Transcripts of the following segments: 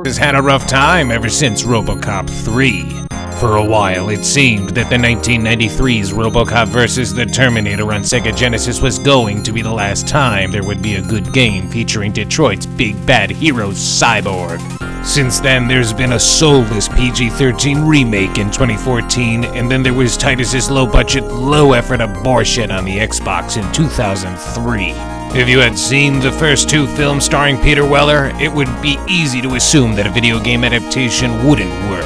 Has had a rough time ever since Robocop 3. For a while, it seemed that the 1993's Robocop vs. the Terminator on Sega Genesis was going to be the last time there would be a good game featuring Detroit's big bad hero Cyborg. Since then, there's been a soulless PG-13 remake in 2014, and then there was Titus's low-budget, low-effort abortion on the Xbox in 2003. If you had seen the first two films starring Peter Weller, it would be easy to assume that a video game adaptation wouldn't work.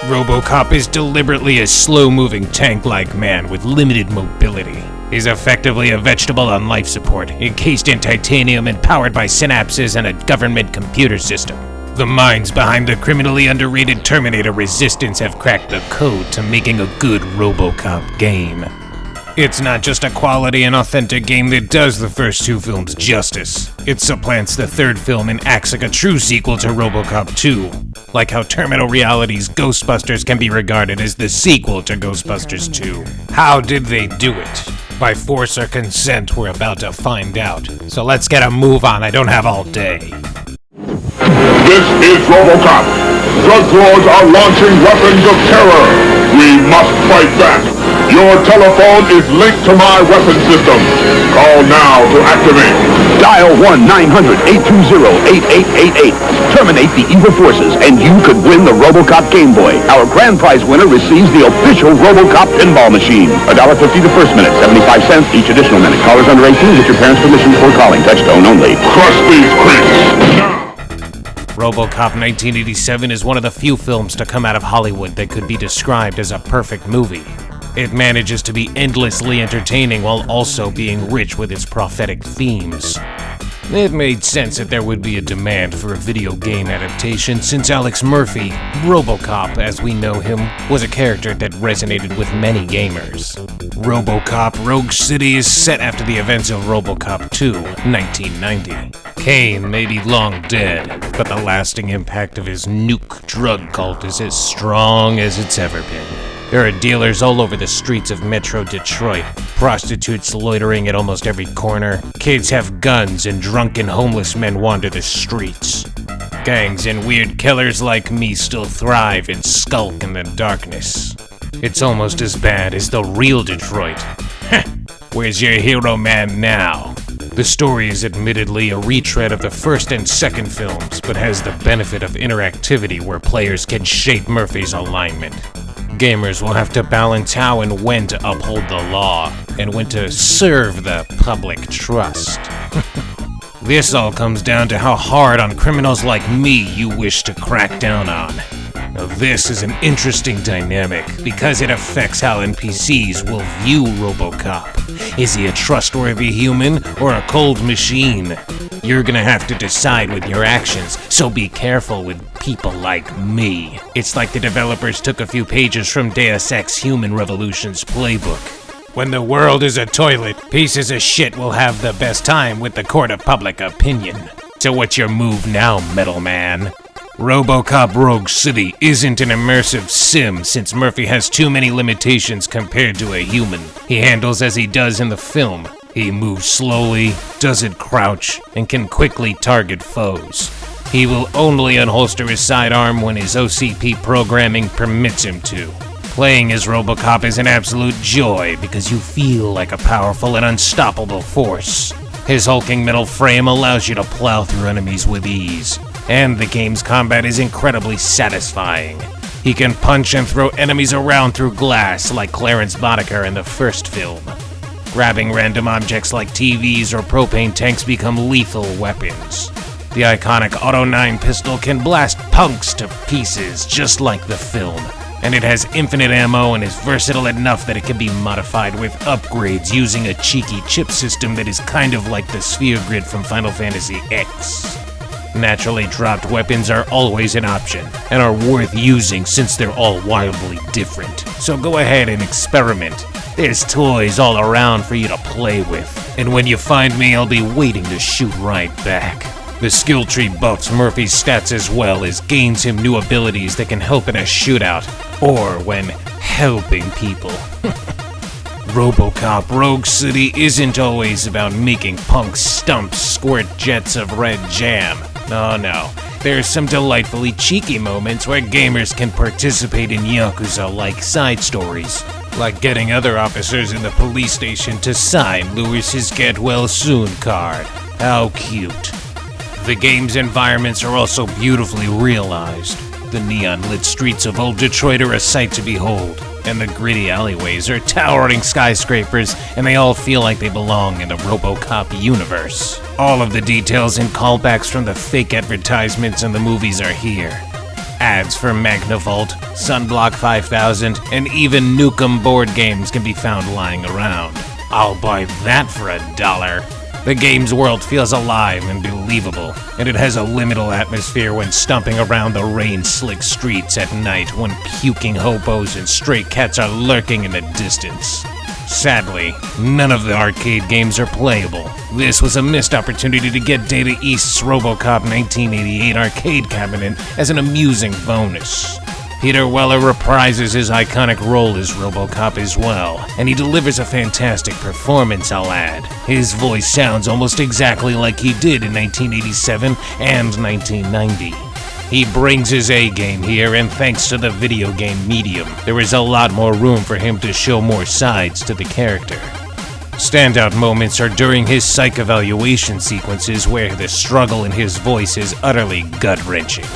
Robocop is deliberately a slow-moving tank-like man with limited mobility. He's effectively a vegetable on life support, encased in titanium and powered by synapses and a government computer system. The minds behind the criminally underrated Terminator Resistance have cracked the code to making a good Robocop game. It's not just a quality and authentic game that does the first two films justice. It supplants the third film and acts like a true sequel to Robocop 2. Like how Terminal Reality's Ghostbusters can be regarded as the sequel to Ghostbusters 2. How did they do it? By force or consent, we're about to find out. So let's get a move on, I don't have all day. This is Robocop. Drug lords are launching weapons of terror. We must fight back. Your telephone is linked to my weapon system. Call now to activate. Dial 1-900-820-8888. Terminate the evil forces, and you could win the Robocop Game Boy. Our grand prize winner receives the official Robocop pinball machine. $1.50 the first minute, 75 cents each additional minute. Callers under 18 get your parents' permission before calling. Touchtone only. Crush these creeps now. Robocop 1987 is one of the few films to come out of Hollywood that could be described as a perfect movie. It manages to be endlessly entertaining while also being rich with its prophetic themes. It made sense that there would be a demand for a video game adaptation since Alex Murphy, Robocop as we know him, was a character that resonated with many gamers. Robocop Rogue City is set after the events of Robocop 2, 1990. Kane may be long dead, but the lasting impact of his nuke drug cult is as strong as it's ever been. There are dealers all over the streets of Metro Detroit, prostitutes loitering at almost every corner, kids have guns, and drunken homeless men wander the streets. Gangs and weird killers like me still thrive and skulk in the darkness. It's almost as bad as the real Detroit. Where's your hero man now? The story is admittedly a retread of the first and second films, but has the benefit of interactivity where players can shape Murphy's alignment. Gamers will have to balance how and when to uphold the law, and when to serve the public trust. This all comes down to how hard on criminals like me you wish to crack down on. Now this is an interesting dynamic, because it affects how NPCs will view Robocop. Is he a trustworthy human or a cold machine? You're gonna have to decide with your actions, so be careful with people like me. It's like the developers took a few pages from Deus Ex Human Revolution's playbook. When the world is a toilet, pieces of shit will have the best time with the court of public opinion. So what's your move now, Metal Man? Robocop Rogue City isn't an immersive sim since Murphy has too many limitations compared to a human. He handles as he does in the film. He moves slowly, doesn't crouch, and can quickly target foes. He will only unholster his sidearm when his OCP programming permits him to. Playing as Robocop is an absolute joy because you feel like a powerful and unstoppable force. His hulking metal frame allows you to plow through enemies with ease, and the game's combat is incredibly satisfying. He can punch and throw enemies around through glass like Clarence Boddicker in the first film. Grabbing random objects like TVs or propane tanks become lethal weapons. The iconic Auto 9 pistol can blast punks to pieces just like the film, and it has infinite ammo and is versatile enough that it can be modified with upgrades using a cheeky chip system that is kind of like the sphere grid from Final Fantasy X. Naturally dropped weapons are always an option, and are worth using since they're all wildly different. So go ahead and experiment. There's toys all around for you to play with, and when you find me, I'll be waiting to shoot right back. The skill tree buffs Murphy's stats as well as gains him new abilities that can help in a shootout, or when helping people. Robocop Rogue City isn't always about making punks stumps squirt jets of red jam. Oh no, there's some delightfully cheeky moments where gamers can participate in Yakuza-like side stories, like getting other officers in the police station to sign Lewis's get-well-soon card. How cute. The game's environments are also beautifully realized. The neon-lit streets of old Detroit are a sight to behold, and the gritty alleyways are towering skyscrapers, and they all feel like they belong in the Robocop universe. All of the details and callbacks from the fake advertisements in the movies are here. Ads for Magnavolt, Sunblock 5000, and even Nukem board games can be found lying around. I'll buy that for $1. The game's world feels alive and believable, and it has a liminal atmosphere when stomping around the rain-slick streets at night when puking hobos and stray cats are lurking in the distance. Sadly, none of the arcade games are playable. This was a missed opportunity to get Data East's Robocop 1988 arcade cabinet as an amusing bonus. Peter Weller reprises his iconic role as Robocop as well, and he delivers a fantastic performance, I'll add. His voice sounds almost exactly like he did in 1987 and 1990. He brings his A-game here, and thanks to the video game medium, there is a lot more room for him to show more sides to the character. Standout moments are during his psych evaluation sequences where the struggle in his voice is utterly gut-wrenching.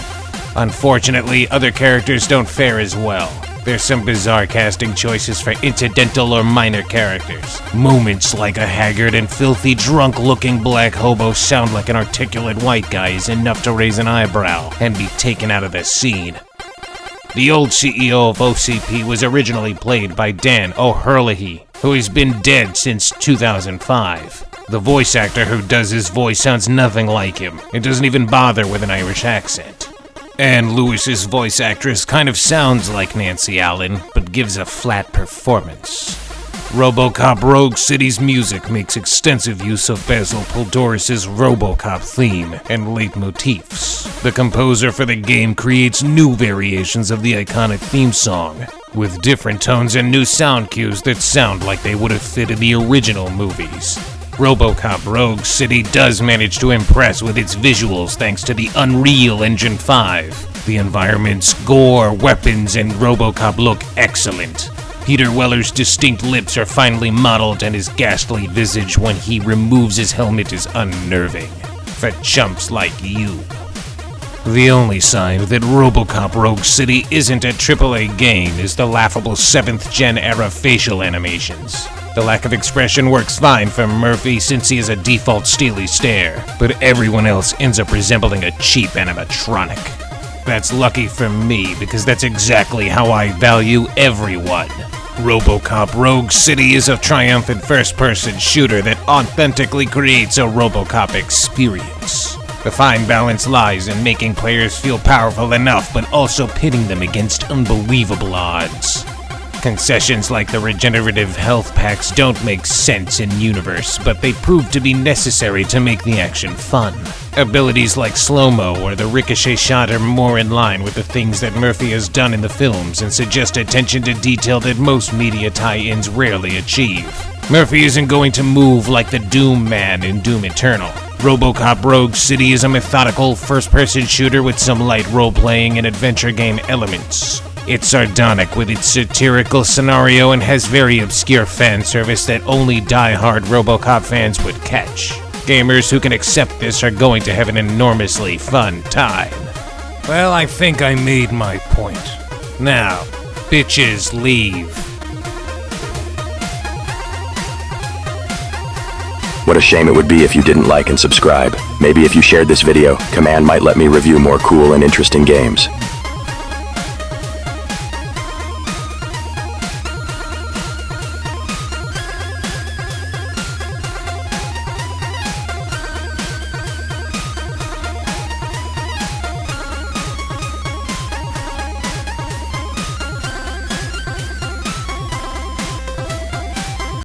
Unfortunately, other characters don't fare as well. There's some bizarre casting choices for incidental or minor characters. Moments like a haggard and filthy drunk-looking black hobo sound like an articulate white guy is enough to raise an eyebrow and be taken out of the scene. The old CEO of OCP was originally played by Dan O'Herlihy, who has been dead since 2005. The voice actor who does his voice sounds nothing like him. It doesn't even bother with an Irish accent. And Lewis's voice actress kind of sounds like Nancy Allen, but gives a flat performance. Robocop Rogue City's music makes extensive use of Basil Poldoris's Robocop theme and leitmotifs. The composer for the game creates new variations of the iconic theme song, with different tones and new sound cues that sound like they would have fit in the original movies. Robocop Rogue City does manage to impress with its visuals thanks to the Unreal Engine 5. The environments, gore, weapons, and Robocop look excellent. Peter Weller's distinct lips are finely modeled, and his ghastly visage when he removes his helmet is unnerving. For chumps like you. The only sign that Robocop Rogue City isn't a AAA game is the laughable 7th-gen era facial animations. The lack of expression works fine for Murphy since he has a default steely stare, but everyone else ends up resembling a cheap animatronic. That's lucky for me because that's exactly how I value everyone. Robocop Rogue City is a triumphant first-person shooter that authentically creates a Robocop experience. The fine balance lies in making players feel powerful enough but also pitting them against unbelievable odds. Concessions like the regenerative health packs don't make sense in universe, but they prove to be necessary to make the action fun. Abilities like slow-mo or the ricochet shot are more in line with the things that Murphy has done in the films and suggest attention to detail that most media tie-ins rarely achieve. Murphy isn't going to move like the Doom Man in Doom Eternal. Robocop Rogue City is a methodical first-person shooter with some light role-playing and adventure game elements. It's sardonic with its satirical scenario and has very obscure fan service that only die-hard Robocop fans would catch. Gamers who can accept this are going to have an enormously fun time. Well, I think I made my point. Now, bitches leave. What a shame it would be if you didn't like and subscribe. Maybe if you shared this video, Command might let me review more cool and interesting games.